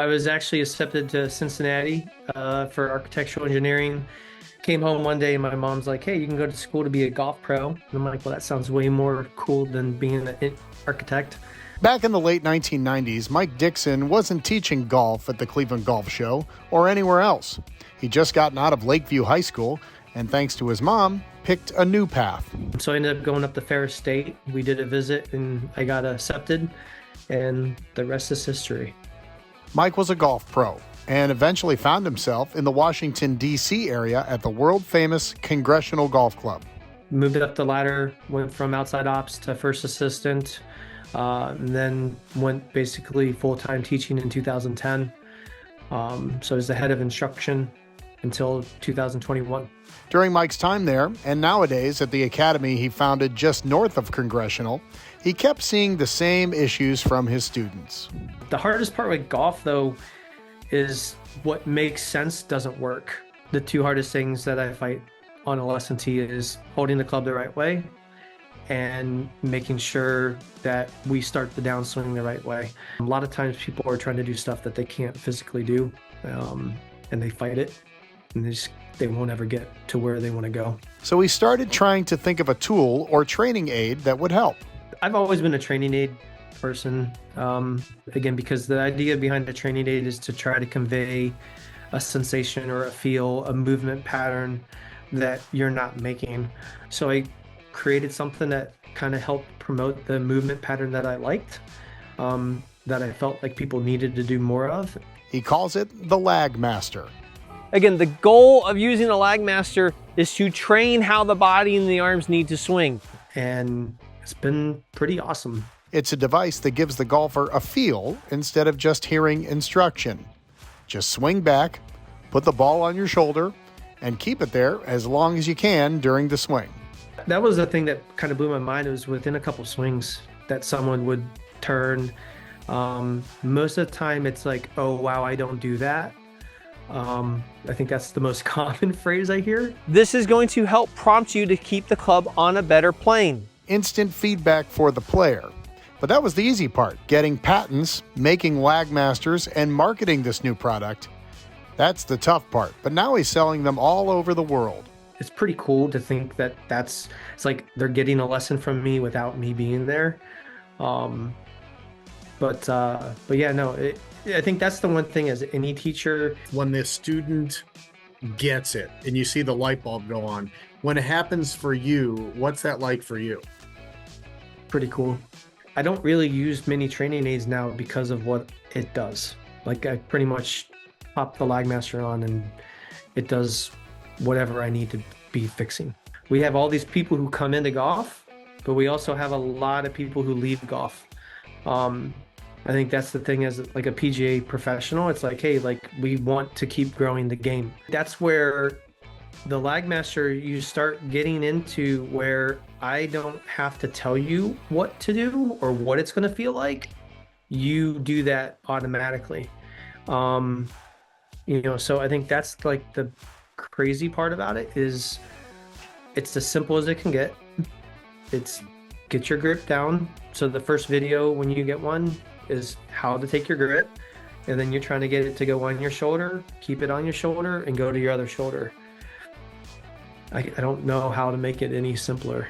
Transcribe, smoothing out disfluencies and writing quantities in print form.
I was actually accepted to Cincinnati for architectural engineering. Came home one day and my mom's like, hey, you can go to school to be a golf pro. And I'm like, well, that sounds way more cool than being an architect. Back in the late 1990s, Mike Dickson wasn't teaching golf at the Cleveland Golf Show or anywhere else. He'd just gotten out of Lakeview High School and, thanks to his mom, picked a new path. So I ended up going up to Ferris State. We did a visit and I got accepted, and the rest is history. Mike was a golf pro and eventually found himself in the Washington, D.C. area at the world-famous Congressional Golf Club. Moved up the ladder, went from outside ops to first assistant, and then went basically full-time teaching in 2010. So I was the head of instruction until 2021. During Mike's time there, and nowadays at the academy he founded just north of Congressional, he kept seeing the same issues from his students. The hardest part with golf, though, is what makes sense doesn't work. The two hardest things that I fight on a lesson tee is holding the club the right way and making sure that we start the downswing the right way. A lot of times people are trying to do stuff that they can't physically do, and they fight it, and they won't ever get to where they want to go. So he started trying to think of a tool or training aid that would help. I've always been a training aid person, again, because the idea behind a training aid is to try to convey a sensation or a feel, a movement pattern that you're not making. So I created something that kind of helped promote the movement pattern that I liked, that I felt like people needed to do more of. He calls it the Lag Master. Again, the goal of using a Lag Master is to train how the body and the arms need to swing. And it's been pretty awesome. It's a device that gives the golfer a feel instead of just hearing instruction. Just swing back, put the ball on your shoulder, and keep it there as long as you can during the swing. That was the thing that kind of blew my mind. It was within a couple swings that someone would turn. Most of the time it's like, oh, wow, I don't do that. I think that's the most common phrase I hear. This is going to help prompt you to keep the club on a better plane. Instant feedback for the player. But that was the easy part, getting patents, making Lag Masters, and marketing this new product. That's the tough part, but now he's selling them all over the world. It's pretty cool to think that it's like they're getting a lesson from me without me being there. But yeah, no, I think that's the one thing as any teacher. When the student gets it and you see the light bulb go on, when it happens for you, what's that like for you? Pretty cool. I don't really use many training aids now because of what it does. Like I pretty much pop the Lag Master on and it does whatever I need to be fixing. We have all these people who come into golf, but we also have a lot of people who leave golf. I think that's the thing as like a PGA professional. It's like, hey, like we want to keep growing the game. That's where the Lag Master, you start getting into where I don't have to tell you what to do or what it's going to feel like. You do that automatically. So I think that's like the crazy part about it is it's as simple as it can get. It's get your grip down. So the first video when you get one is how to take your grip, and then you're trying to get it to go on your shoulder, keep it on your shoulder, and go to your other shoulder. I don't know how to make it any simpler,